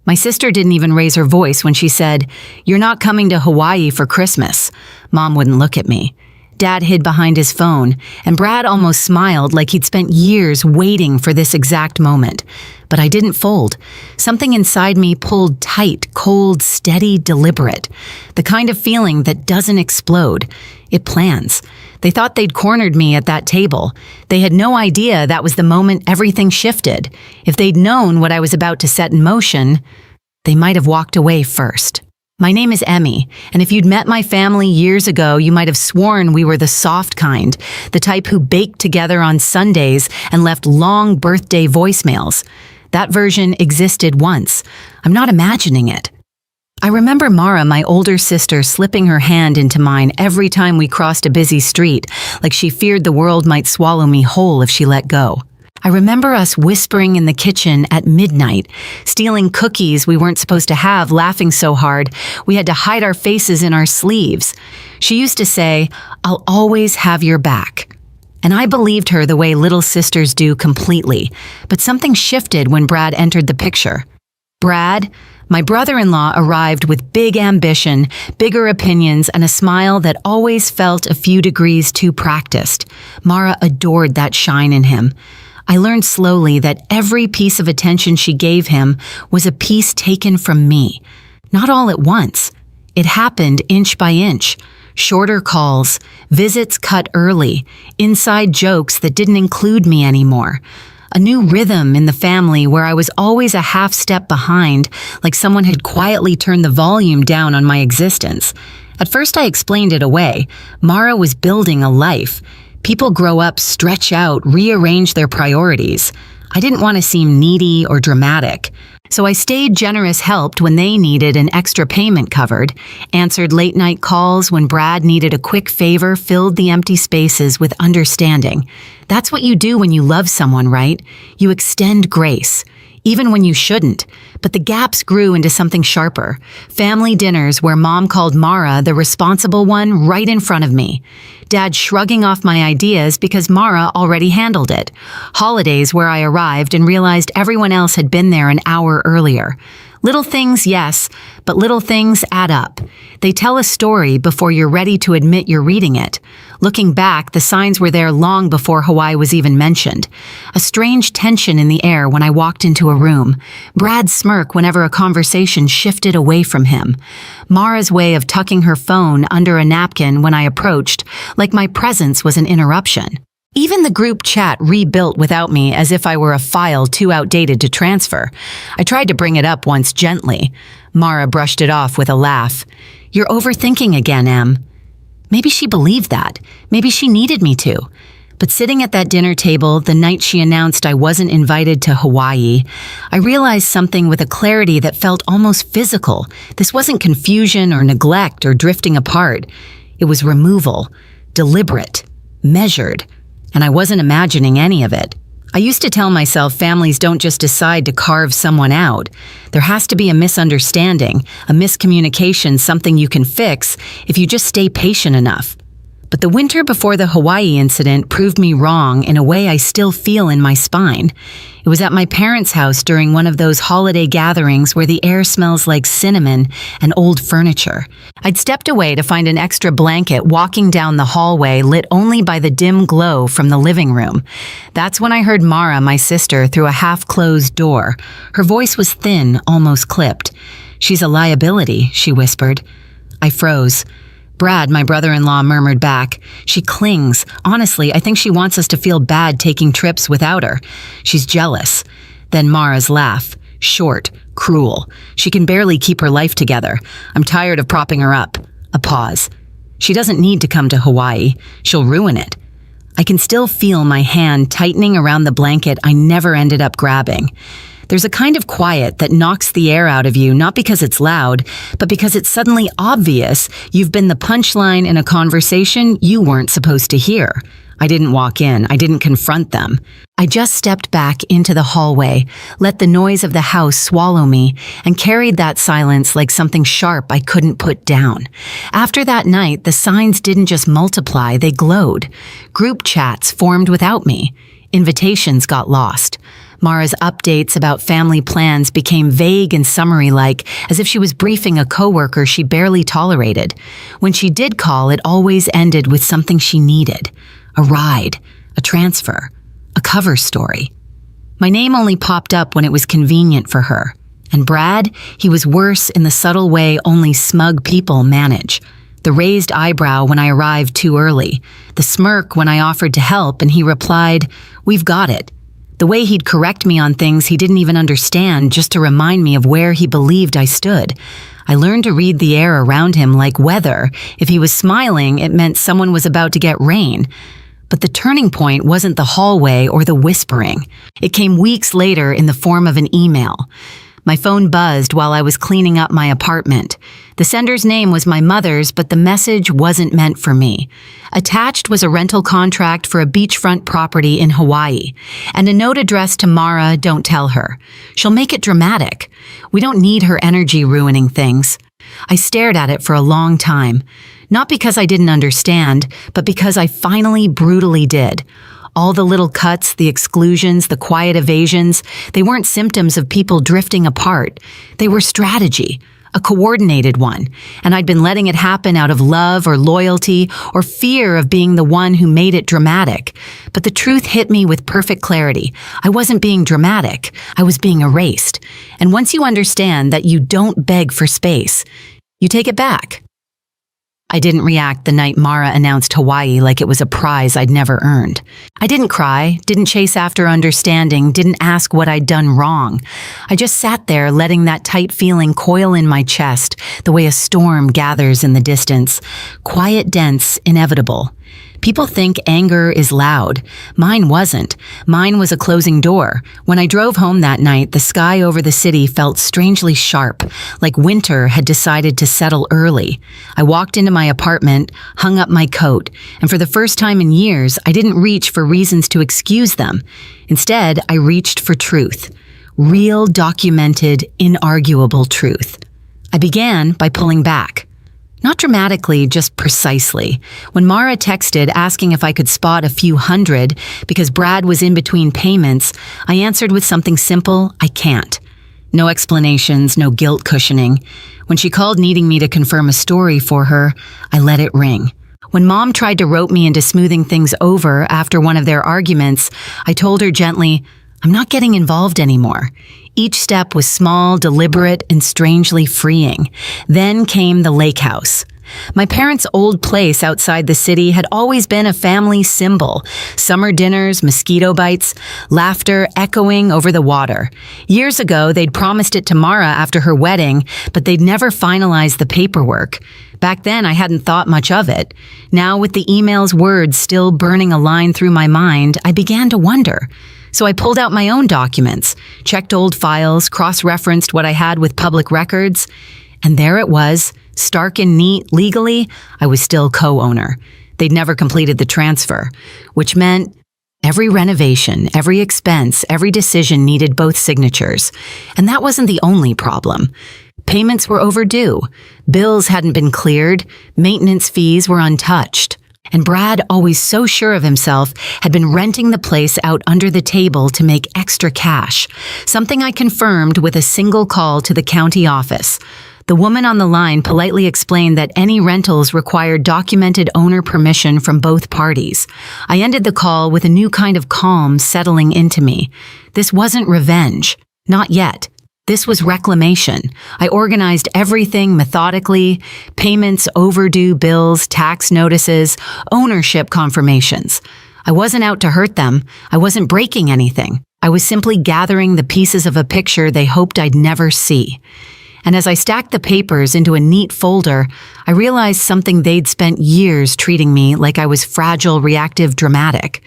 My sister didn't even raise her voice when she said, "You're not coming to Hawaii for Christmas." Mom wouldn't look at me. Dad hid behind his phone, and Brad almost smiled like he'd spent years waiting for this exact moment. But I didn't fold. Something inside me pulled tight, cold, steady, deliberate. The kind of feeling that doesn't explode. It plans. They thought they'd cornered me at that table. They had no idea that was the moment everything shifted. If they'd known what I was about to set in motion, they might have walked away first. My name is Emmy, and if you'd met my family years ago, you might have sworn we were the soft kind, the type who baked together on Sundays and left long birthday voicemails. That version existed once. I'm not imagining it. I remember Mara, my older sister, slipping her hand into mine every time we crossed a busy street, like she feared the world might swallow me whole if she let go. I remember us whispering in the kitchen at midnight, stealing cookies we weren't supposed to have, laughing so hard we had to hide our faces in our sleeves. She used to say, "I'll always have your back." And I believed her the way little sisters do completely. But something shifted when Brad entered the picture. Brad, my brother-in-law, arrived with big ambition, bigger opinions, and a smile that always felt a few degrees too practiced. Mara adored that shine in him. I learned slowly that every piece of attention she gave him was a piece taken from me. Not all at once. It happened inch by inch. Shorter calls, visits cut early, inside jokes that didn't include me anymore. A new rhythm in the family where I was always a half step behind, like someone had quietly turned the volume down on my existence. At first I explained it away. Mara was building a life. People grow up, stretch out, rearrange their priorities. I didn't want to seem needy or dramatic. So I stayed generous, helped when they needed an extra payment covered, answered late-night calls when Brad needed a quick favor, filled the empty spaces with understanding. That's what you do when you love someone, right? You extend grace, even when you shouldn't. But the gaps grew into something sharper. Family dinners where Mom called Mara the responsible one right in front of me. Dad shrugging off my ideas because Mara already handled it. Holidays where I arrived and realized everyone else had been there an hour earlier. Little things, yes, but little things add up. They tell a story before you're ready to admit you're reading it. Looking back, the signs were there long before Hawaii was even mentioned. A strange tension in the air when I walked into a room. Brad's smirk whenever a conversation shifted away from him. Mara's way of tucking her phone under a napkin when I approached, like my presence was an interruption. Even the group chat rebuilt without me as if I were a file too outdated to transfer. I tried to bring it up once gently. Mara brushed it off with a laugh. "You're overthinking again, Em." Maybe she believed that. Maybe she needed me to. But sitting at that dinner table the night she announced I wasn't invited to Hawaii, I realized something with a clarity that felt almost physical. This wasn't confusion or neglect or drifting apart. It was removal, deliberate, measured. And I wasn't imagining any of it. I used to tell myself families don't just decide to carve someone out. There has to be a misunderstanding, a miscommunication, something you can fix if you just stay patient enough. But the winter before the Hawaii incident proved me wrong in a way I still feel in my spine. It was at my parents' house during one of those holiday gatherings where the air smells like cinnamon and old furniture. I'd stepped away to find an extra blanket walking down the hallway lit only by the dim glow from the living room. That's when I heard Mara, my sister, through a half-closed door. Her voice was thin, almost clipped. "She's a liability," she whispered. I froze. Brad, my brother-in-law, murmured back. "She clings. Honestly, I think she wants us to feel bad taking trips without her. She's jealous." Then Mara's laugh. Short, cruel. "She can barely keep her life together. I'm tired of propping her up." A pause. "She doesn't need to come to Hawaii. She'll ruin it." I can still feel my hand tightening around the blanket I never ended up grabbing. There's a kind of quiet that knocks the air out of you, not because it's loud, but because it's suddenly obvious you've been the punchline in a conversation you weren't supposed to hear. I didn't walk in. I didn't confront them. I just stepped back into the hallway, let the noise of the house swallow me, and carried that silence like something sharp I couldn't put down. After that night, the signs didn't just multiply, they glowed. Group chats formed without me. Invitations got lost. Mara's updates about family plans became vague and summary-like, as if she was briefing a coworker she barely tolerated. When she did call, it always ended with something she needed: a ride, a transfer, a cover story. My name only popped up when it was convenient for her. And Brad, he was worse in the subtle way only smug people manage. The raised eyebrow when I arrived too early, the smirk when I offered to help and he replied, "We've got it." The way he'd correct me on things he didn't even understand just to remind me of where he believed I stood. I learned to read the air around him like weather. If he was smiling, it meant someone was about to get rain. But the turning point wasn't the hallway or the whispering. It came weeks later in the form of an email. My phone buzzed while I was cleaning up my apartment. The sender's name was my mother's, but the message wasn't meant for me. Attached was a rental contract for a beachfront property in Hawaii, and a note addressed to Mara, "Don't tell her. She'll make it dramatic. We don't need her energy ruining things." I stared at it for a long time, not because I didn't understand, but because I finally brutally did. All the little cuts, the exclusions, the quiet evasions, they weren't symptoms of people drifting apart. They were strategy, a coordinated one, and I'd been letting it happen out of love or loyalty or fear of being the one who made it dramatic. But the truth hit me with perfect clarity. I wasn't being dramatic. I was being erased. And once you understand that you don't beg for space, you take it back. I didn't react the night Mara announced Hawaii like it was a prize I'd never earned. I didn't cry, didn't chase after understanding, didn't ask what I'd done wrong. I just sat there letting that tight feeling coil in my chest the way a storm gathers in the distance. Quiet, dense, inevitable. People think anger is loud. Mine wasn't. Mine was a closing door. When I drove home that night, the sky over the city felt strangely sharp, like winter had decided to settle early. I walked into my apartment, hung up my coat, and for the first time in years, I didn't reach for reasons to excuse them. Instead, I reached for truth. Real, documented, inarguable truth. I began by pulling back. Not dramatically, just precisely. When Mara texted asking if I could spot a few hundred because Brad was in between payments, I answered with something simple: I can't. No explanations, no guilt cushioning. When she called needing me to confirm a story for her, I let it ring. When Mom tried to rope me into smoothing things over after one of their arguments, I told her gently, "I'm not getting involved anymore." Each step was small, deliberate, and strangely freeing. Then came the lake house. My parents' old place outside the city had always been a family symbol. Summer dinners, mosquito bites, laughter echoing over the water. Years ago, they'd promised it to Mara after her wedding, but they'd never finalized the paperwork. Back then, I hadn't thought much of it. Now, with the email's words still burning a line through my mind, I began to wonder. So I pulled out my own documents, checked old files, cross-referenced what I had with public records, and there it was, stark and neat. Legally, I was still co-owner. They'd never completed the transfer, which meant every renovation, every expense, every decision needed both signatures. And that wasn't the only problem. Payments were overdue. Bills hadn't been cleared. Maintenance fees were untouched. And Brad, always so sure of himself, had been renting the place out under the table to make extra cash, something I confirmed with a single call to the county office. The woman on the line politely explained that any rentals required documented owner permission from both parties. I ended the call with a new kind of calm settling into me. This wasn't revenge. Not yet. This was reclamation. I organized everything methodically: payments, overdue bills, tax notices, ownership confirmations. I wasn't out to hurt them. I wasn't breaking anything. I was simply gathering the pieces of a picture they hoped I'd never see. And as I stacked the papers into a neat folder, I realized something they'd spent years treating me like I was fragile, reactive, dramatic.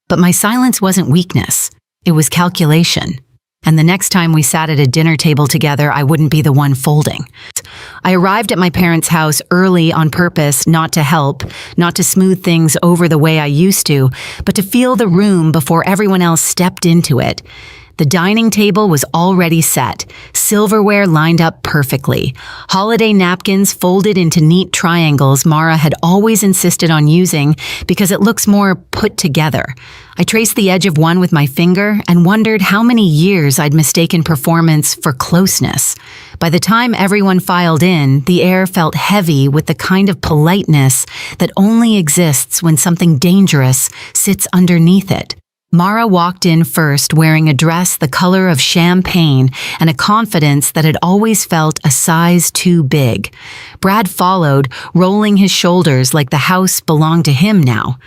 But my silence wasn't weakness. It was calculation. And the next time we sat at a dinner table together, I wouldn't be the one folding. I arrived at my parents' house early on purpose, not to help, not to smooth things over the way I used to, but to feel the room before everyone else stepped into it. The dining table was already set, silverware lined up perfectly, holiday napkins folded into neat triangles Mara had always insisted on using because it looks more put together. I traced the edge of one with my finger and wondered how many years I'd mistaken performance for closeness. By the time everyone filed in, the air felt heavy with the kind of politeness that only exists when something dangerous sits underneath it. Mara walked in first wearing a dress the color of champagne and a confidence that had always felt a size too big. Brad followed, rolling his shoulders like the house belonged to him now.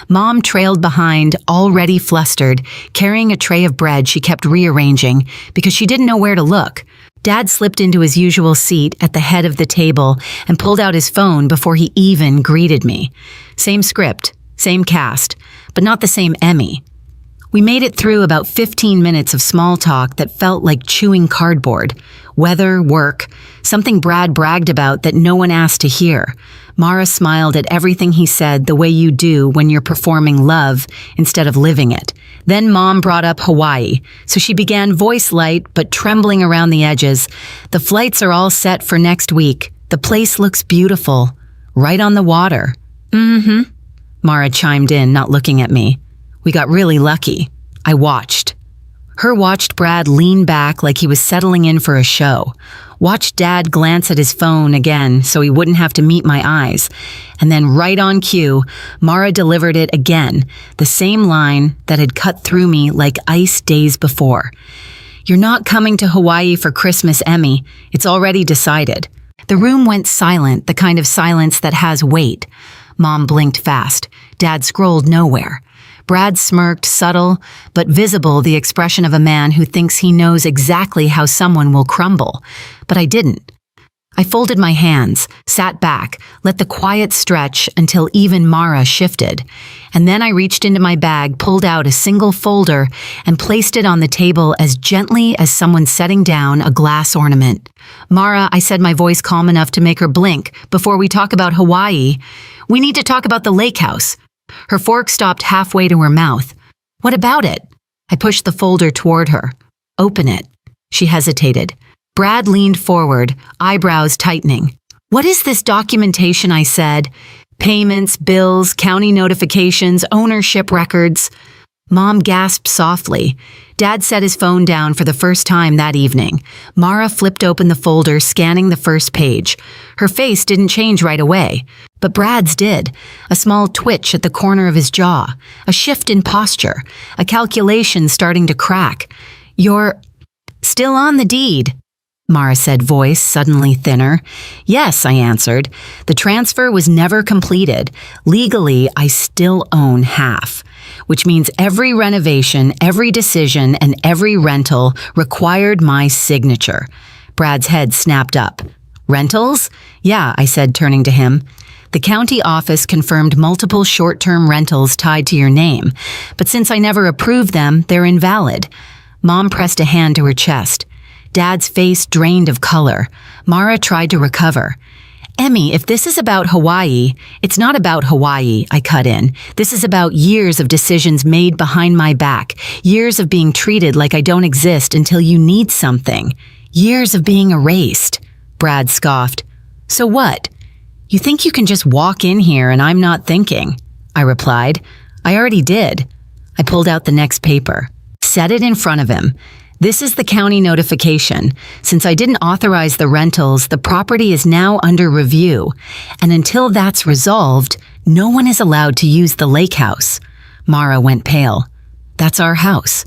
Mom trailed behind, already flustered, carrying a tray of bread she kept rearranging because she didn't know where to look. Dad slipped into his usual seat at the head of the table and pulled out his phone before he even greeted me. Same script, same cast, but not the same Emmy. We made it through about 15 minutes of small talk that felt like chewing cardboard. Weather, work, something Brad bragged about that no one asked to hear. Mara smiled at everything he said the way you do when you're performing love instead of living it. Then Mom brought up Hawaii, so she began voice light but trembling around the edges. The flights are all set for next week. The place looks beautiful. Right on the water. Mm-hmm. Mara chimed in, not looking at me. We got really lucky. I watched. Her watched Brad lean back like he was settling in for a show. Watched Dad glance at his phone again so he wouldn't have to meet my eyes. And then right on cue, Mara delivered it again, the same line that had cut through me like ice days before. You're not coming to Hawaii for Christmas, Emmy. It's already decided. The room went silent, the kind of silence that has weight. Mom blinked fast. Dad scrolled nowhere. Brad smirked, subtle but visible, the expression of a man who thinks he knows exactly how someone will crumble. But I didn't. I folded my hands, sat back, let the quiet stretch until even Mara shifted. And then I reached into my bag, pulled out a single folder, and placed it on the table as gently as someone setting down a glass ornament. Mara, I said, my voice calm enough to make her blink, before we talk about Hawaii, we need to talk about the lake house. Her fork stopped halfway to her mouth. What about it? I pushed the folder toward her. Open it. She hesitated. Brad leaned forward, eyebrows tightening. What is this documentation? I said. Payments, bills, county notifications, ownership records. Mom gasped softly. Dad set his phone down for the first time that evening. Mara flipped open the folder, scanning the first page. Her face didn't change right away, but Brad's did. A small twitch at the corner of his jaw, a shift in posture, a calculation starting to crack. You're still on the deed, Mara said, voice suddenly thinner. Yes, I answered. The transfer was never completed. Legally, I still own half, which means every renovation, every decision, and every rental required my signature. Brad's head snapped up. Rentals? Yeah, I said, turning to him. The county office confirmed multiple short-term rentals tied to your name, but since I never approved them, they're invalid. Mom pressed a hand to her chest. Dad's face drained of color. Mara tried to recover. Emmy, if this is about Hawaii, it's not about Hawaii, I cut in. This is about years of decisions made behind my back, years of being treated like I don't exist until you need something, years of being erased. Brad scoffed. So what? You think you can just walk in here and I'm not thinking? I replied. I already did. I pulled out the next paper. Set it in front of him. This is the county notification. Since I didn't authorize the rentals, the property is now under review. And until that's resolved, no one is allowed to use the lake house. Mara went pale. That's our house.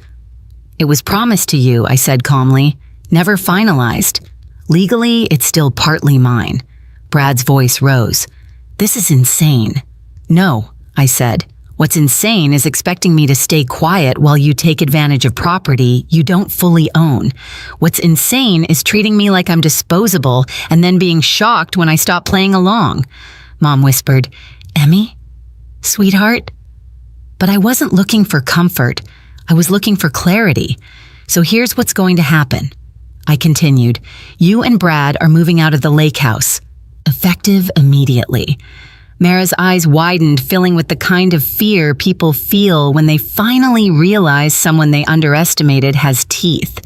It was promised to you, I said calmly. Never finalized. Legally, it's still partly mine. Brad's voice rose. This is insane. No, I said. What's insane is expecting me to stay quiet while you take advantage of property you don't fully own. What's insane is treating me like I'm disposable and then being shocked when I stop playing along. Mom whispered, Emmy? Sweetheart? But I wasn't looking for comfort. I was looking for clarity. So here's what's going to happen. I continued. You and Brad are moving out of the lake house. Effective immediately. Mara's eyes widened, filling with the kind of fear people feel when they finally realize someone they underestimated has teeth.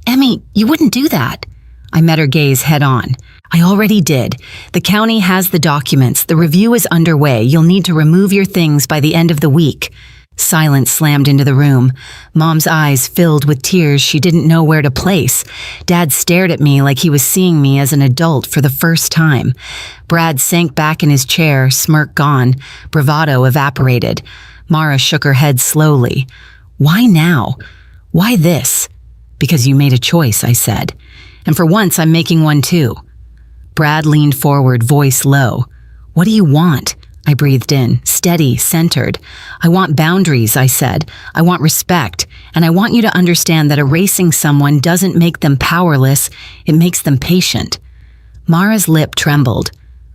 Emmy, you wouldn't do that. I met her gaze head on. I already did. The county has the documents. The review is underway. You'll need to remove your things by the end of the week. Silence slammed into the room. Mom's eyes filled with tears she didn't know where to place. Dad stared at me like he was seeing me as an adult for the first time. Brad sank back in his chair, smirk gone, bravado evaporated. Mara shook her head slowly. Why now? Why this? Because you made a choice, I said. And for once, I'm making one too. Brad leaned forward, voice low. What do you want? I breathed in, steady, centered. I want boundaries, I said. I want respect. And I want you to understand that erasing someone doesn't make them powerless, it makes them patient. Mara's lip trembled.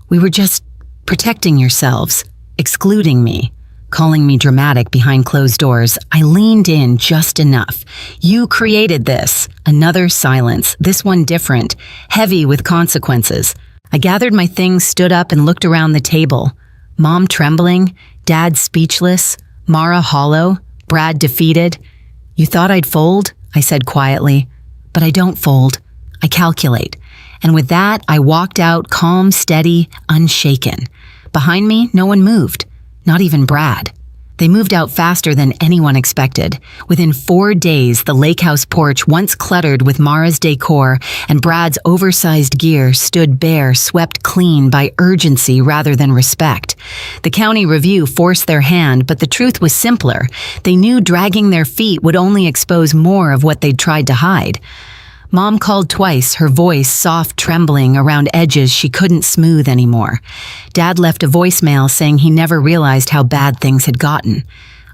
We were just protecting yourselves, excluding me, calling me dramatic behind closed doors. I leaned in just enough. You created this. Another silence, this one different, heavy with consequences. I gathered my things, stood up, and looked around the table. Mom trembling, Dad speechless, Mara hollow, Brad defeated. You thought I'd fold? I said quietly. But I don't fold. I calculate. And with that, I walked out calm, steady, unshaken. Behind me, no one moved. Not even Brad. They moved out faster than anyone expected. Within 4 days, the lake house porch, once cluttered with Mara's decor and Brad's oversized gear, stood bare, swept clean by urgency rather than respect. The county review forced their hand, but the truth was simpler. They knew dragging their feet would only expose more of what they'd tried to hide. Mom called twice, her voice soft trembling around edges she couldn't smooth anymore. Dad left a voicemail saying he never realized how bad things had gotten.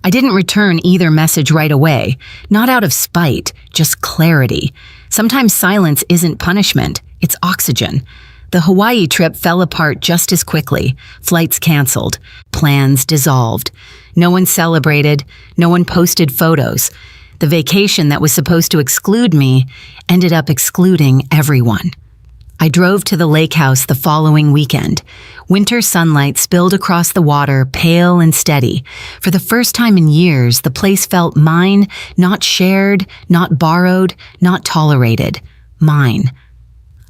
I didn't return either message right away, not out of spite, just clarity. Sometimes silence isn't punishment, it's oxygen. The Hawaii trip fell apart just as quickly. Flights canceled. Plans dissolved. No one celebrated. No one posted photos. The vacation that was supposed to exclude me ended up excluding everyone. I drove to the lake house the following weekend. Winter sunlight spilled across the water, pale and steady. For the first time in years, the place felt mine, not shared, not borrowed, not tolerated. Mine.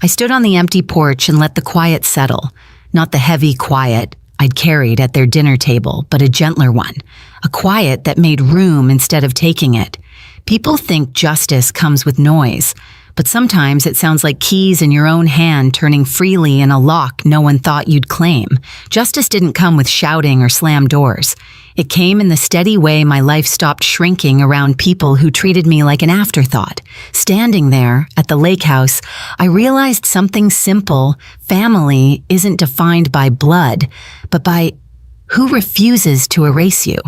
I stood on the empty porch and let the quiet settle. Not the heavy quiet I'd carried at their dinner table, but a gentler one. A quiet that made room instead of taking it. People think justice comes with noise, but sometimes it sounds like keys in your own hand turning freely in a lock no one thought you'd claim. Justice didn't come with shouting or slam doors. It came in the steady way my life stopped shrinking around people who treated me like an afterthought. Standing there at the lake house, I realized something simple. Family isn't defined by blood, but by who refuses to erase you.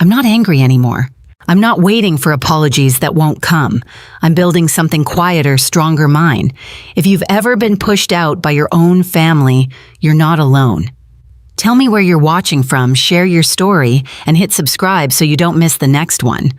I'm not angry anymore. I'm not waiting for apologies that won't come. I'm building something quieter, stronger mine. If you've ever been pushed out by your own family, you're not alone. Tell me where you're watching from, share your story, and hit subscribe so you don't miss the next one.